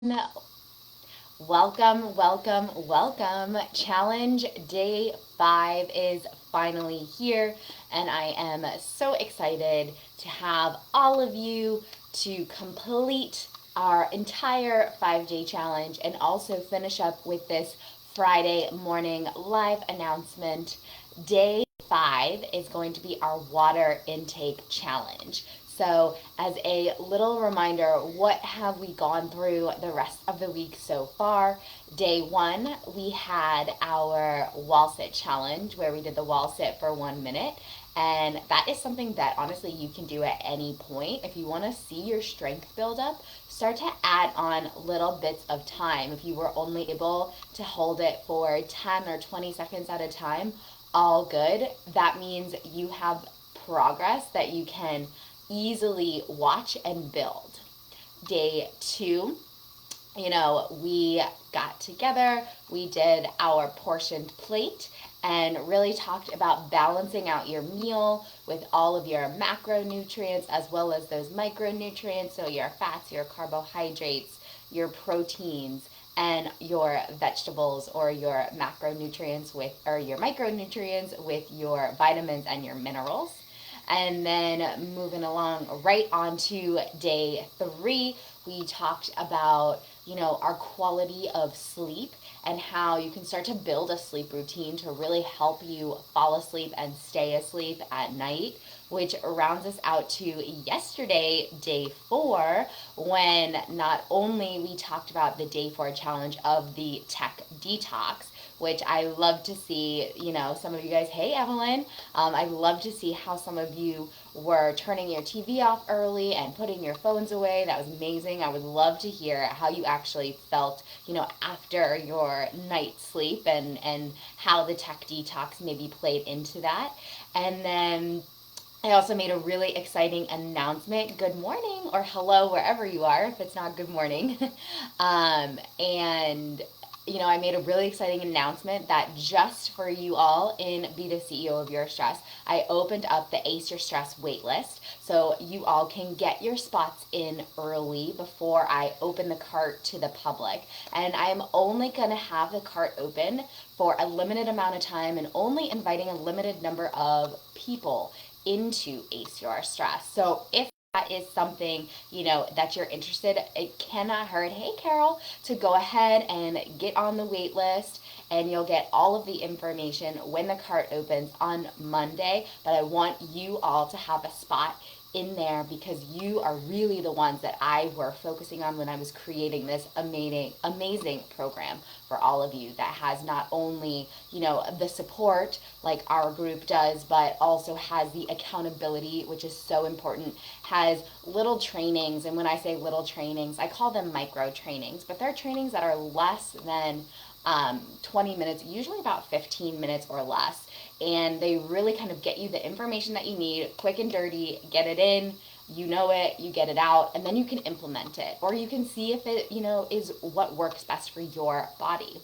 No. Welcome, welcome, welcome. Challenge day 5 is finally here, and I am so excited to have all of you to complete our entire 5-day challenge and also finish up with this Friday morning live announcement. Day 5 is going to be our water intake challenge. So, as a little reminder, what have we gone through the rest of the week so far? Day 1, we had our wall sit challenge where we did the wall sit for 1 minute. And that is something that honestly you can do at any point. If you want to see your strength build up, start to add on little bits of time. If you were only able to hold it for 10 or 20 seconds at a time, all good. That means you have progress that you can easily watch and build. Day 2, we got together, we did our portioned plate and really talked about balancing out your meal with all of your macronutrients as well as those micronutrients, so your fats, your carbohydrates, your proteins, and your vegetables or your macronutrients with or your micronutrients with your vitamins and your minerals. And then moving along right on to day 3, we talked about, our quality of sleep and how you can start to build a sleep routine to really help you fall asleep and stay asleep at night, which rounds us out to yesterday, day 4, when not only we talked about the day 4 challenge of the tech detox, which I love to see, some of you guys, hey Evelyn, I love to see how some of you were turning your TV off early and putting your phones away. That was amazing. I would love to hear how you actually felt, after your night's sleep and how the tech detox maybe played into that. And then I also made a really exciting announcement. Good morning or hello, wherever you are, if it's not good morning. And I made a really exciting announcement that just for you all in Be the CEO of Your Stress, I opened up the Ace Your Stress waitlist. So you all can get your spots in early before I open the cart to the public. And I'm only going to have the cart open for a limited amount of time and only inviting a limited number of people into Ace Your Stress. So if that is something that you're interested, it cannot hurt, hey Carol, to go ahead and get on the wait list, and you'll get all of the information when the cart opens on Monday. But I want you all to have a spot in there because you are really the ones that I were focusing on when I was creating this amazing program for all of you that has not only, the support like our group does, but also has the accountability, which is so important, has little trainings. And when I say little trainings, I call them micro trainings, but they're trainings that are less than 20 minutes, usually about 15 minutes or less. And they really kind of get you the information that you need, quick and dirty, get it in, you know it, you get it out, and then you can implement it. Or you can see if it, is what works best for your body.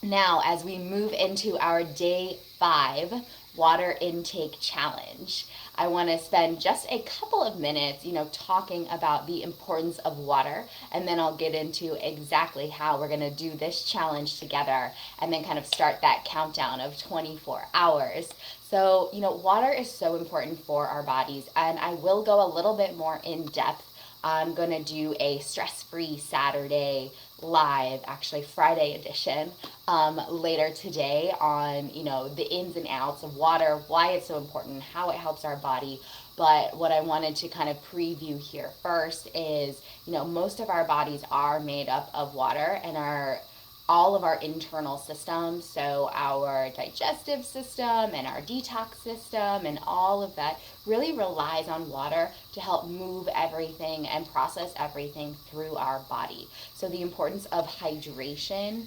Now, as we move into our day 5 water intake challenge, I want to spend just a couple of minutes, talking about the importance of water, and then I'll get into exactly how we're going to do this challenge together and then kind of start that countdown of 24 hours. So, water is so important for our bodies, and I will go a little bit more in depth. I'm going to do a stress-free Saturday live, actually Friday edition, later today on, the ins and outs of water, why it's so important, how it helps our body. But what I wanted to kind of preview here first is, most of our bodies are made up of water, and all of our internal systems, so our digestive system and our detox system and all of that really relies on water to help move everything and process everything through our body. So the importance of hydration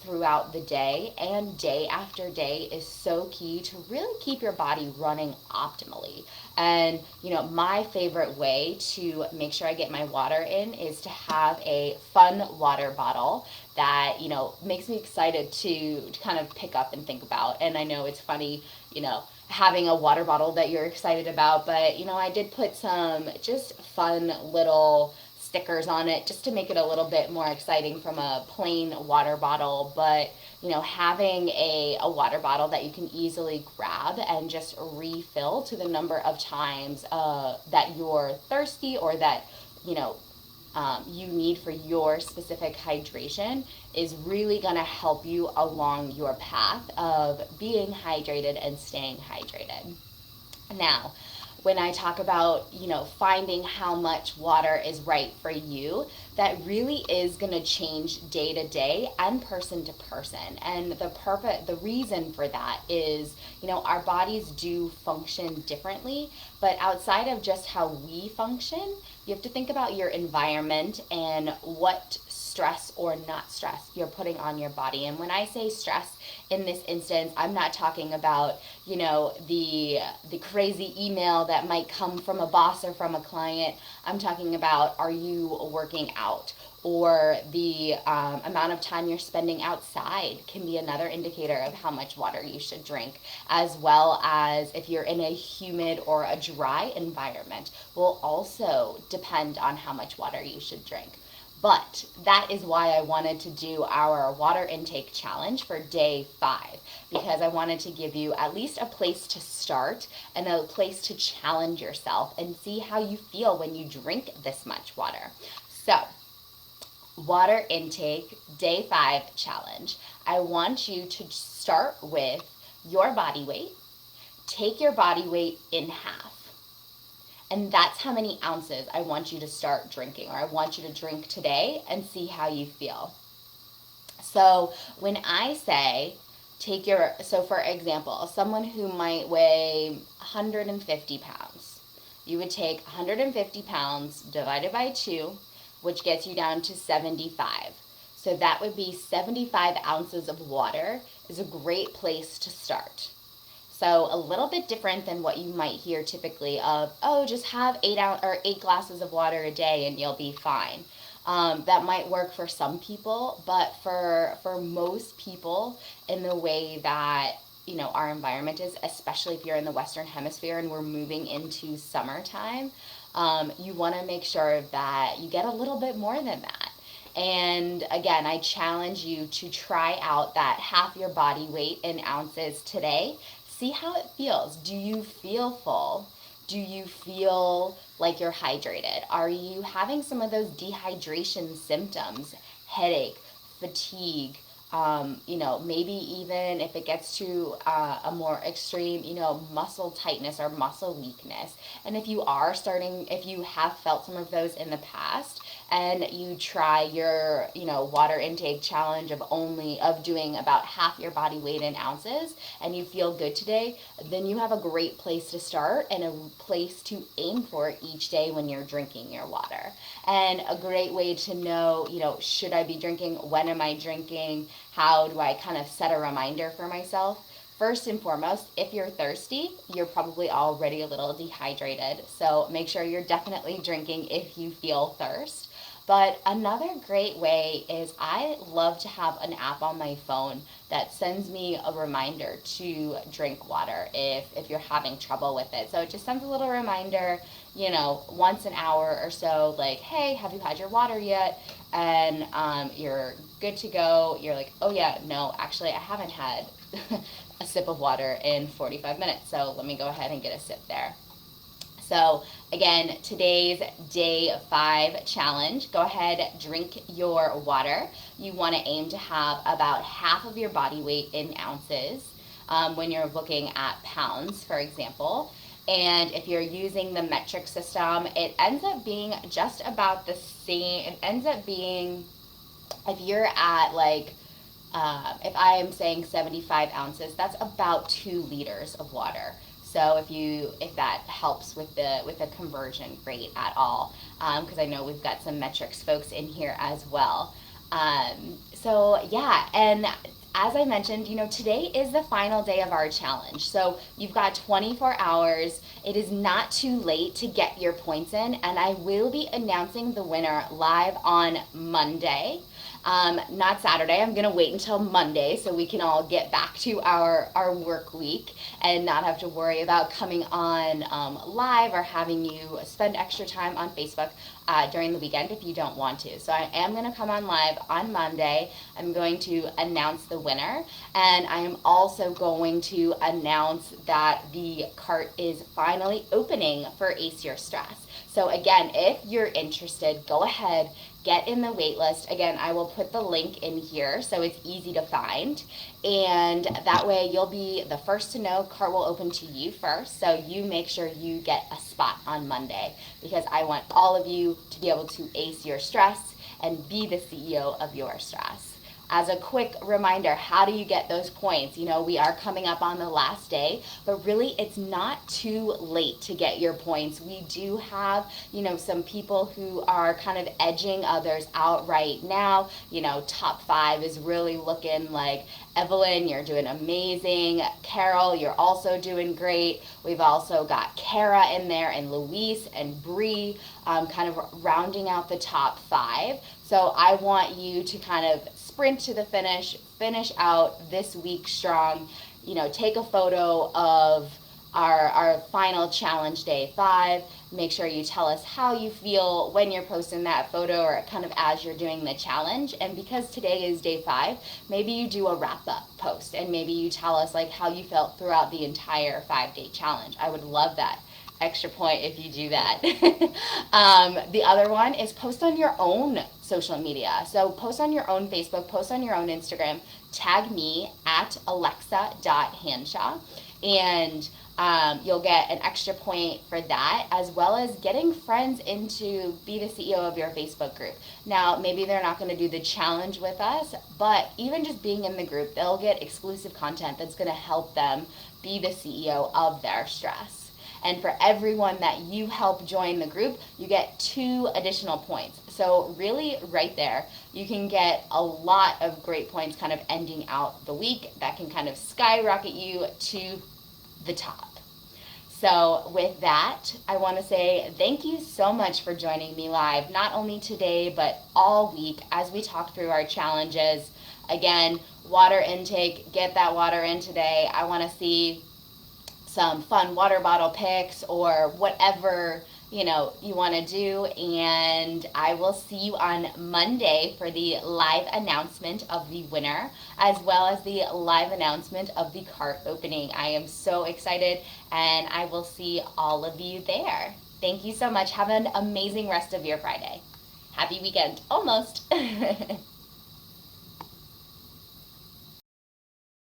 throughout the day and day after day is so key to really keep your body running optimally. And my favorite way to make sure I get my water in is to have a fun water bottle that makes me excited to kind of pick up and think about. And I know it's funny, having a water bottle that you're excited about, but I did put some just fun little stickers on it just to make it a little bit more exciting from a plain water bottle. But having a water bottle that you can easily grab and just refill to the number of times that you're thirsty, or that you need for your specific hydration, is really going to help you along your path of being hydrated and staying hydrated. Now, when I talk about, finding how much water is right for you, that really is going to change day to day and person to person. And the reason for that is, our bodies do function differently, but outside of just how we function, you have to think about your environment and what stress or not stress you're putting on your body. And when I say stress in this instance, I'm not talking about, the crazy email that might come from a boss or from a client. I'm talking about, are you working out? Or the amount of time you're spending outside can be another indicator of how much water you should drink, as well as if you're in a humid or a dry environment will also depend on how much water you should drink. But that is why I wanted to do our water intake challenge for day 5, because I wanted to give you at least a place to start and a place to challenge yourself and see how you feel when you drink this much water. So, water intake day 5 challenge. I want you to start with your body weight. Take your body weight in half. And that's how many ounces I want you to start drinking, or I want you to drink today, and see how you feel. So when I say so for example, someone who might weigh 150 pounds, you would take 150 pounds divided by 2, which gets you down to 75. So that would be 75 ounces of water is a great place to start. So a little bit different than what you might hear typically of, just have 8 glasses of water a day and you'll be fine. That might work for some people, but for most people, in the way that our environment is, especially if you're in the Western Hemisphere and we're moving into summertime, you want to make sure that you get a little bit more than that. And again, I challenge you to try out that half your body weight in ounces today. See how it feels. Do you feel full? Do you feel like you're hydrated? Are you having some of those dehydration symptoms, headache, fatigue, maybe even if it gets to a more extreme, muscle tightness or muscle weakness. And if you have felt some of those in the past, and you try your, water intake challenge of doing about half your body weight in ounces, and you feel good today, then you have a great place to start and a place to aim for each day when you're drinking your water. And a great way to know, should I be drinking? When am I drinking? How do I kind of set a reminder for myself? First and foremost, if you're thirsty, you're probably already a little dehydrated. So make sure you're definitely drinking if you feel thirst. But another great way is I love to have an app on my phone that sends me a reminder to drink water if you're having trouble with it. So it just sends a little reminder, once an hour or so, like, hey, have you had your water yet? And you're good to go. You're like, oh yeah, no, actually I haven't had a sip of water in 45 minutes. So let me go ahead and get a sip there. So again, today's day 5 challenge, go ahead, drink your water. You want to aim to have about half of your body weight in ounces when you're looking at pounds, for example. And if you're using the metric system, it ends up being just about the same. It ends up being, if you're at if I am saying 75 ounces, that's about 2 liters of water. So if that helps with the conversion rate at all, because I know we've got some metrics folks in here as well. So yeah, and as I mentioned, today is the final day of our challenge. So you've got 24 hours. It is not too late to get your points in, and I will be announcing the winner live on Monday. Not Saturday. I'm going to wait until Monday so we can all get back to our work week and not have to worry about coming on live or having you spend extra time on Facebook during the weekend if you don't want to. So I am going to come on live on Monday. I'm going to announce the winner, and I am also going to announce that the cart is finally opening for Ace Your Stress. So again, if you're interested, go ahead, get in the wait list. Again, I will put the link in here so it's easy to find. And that way you'll be the first to know. Cart will open to you first. So you make sure you get a spot on Monday, because I want all of you to be able to ace your stress and be the CEO of your stress. As a quick reminder, how do you get those points? You know, we are coming up on the last day, but really it's not too late to get your points. We do have, you know, some people who are kind of edging others out right now. You know, top 5 is really looking like Evelyn, you're doing amazing. Carol, you're also doing great. We've also got Kara in there, and Luis and Bree, kind of rounding out the top 5. So I want you to kind of sprint to the finish out this week strong. You know, take a photo of our final challenge day 5. Make sure you tell us how you feel when you're posting that photo, or kind of as you're doing the challenge. And because today is day 5, maybe you do a wrap up post, and maybe you tell us like how you felt throughout the entire 5-day challenge. I would love that. Extra point if you do that. The other one is post on your own social media. So post on your own Facebook, post on your own Instagram, tag me at alexa.hanshaw, and you'll get an extra point for that, as well as getting friends into Be the CEO of your Facebook group. Now, maybe they're not going to do the challenge with us, but even just being in the group, they'll get exclusive content that's going to help them be the CEO of their stress. And for everyone that you help join the group, you get 2 additional points. So really right there, you can get a lot of great points kind of ending out the week that can kind of skyrocket you to the top. So with that, I want to say thank you so much for joining me live, not only today, but all week as we talk through our challenges. Again, water intake, get that water in today. I want to see some fun water bottle pics or whatever, you know, you want to do. And I will see you on Monday for the live announcement of the winner, as well as the live announcement of the cart opening. I am so excited, and I will see all of you there. Thank you so much. Have an amazing rest of your Friday. Happy weekend. Almost.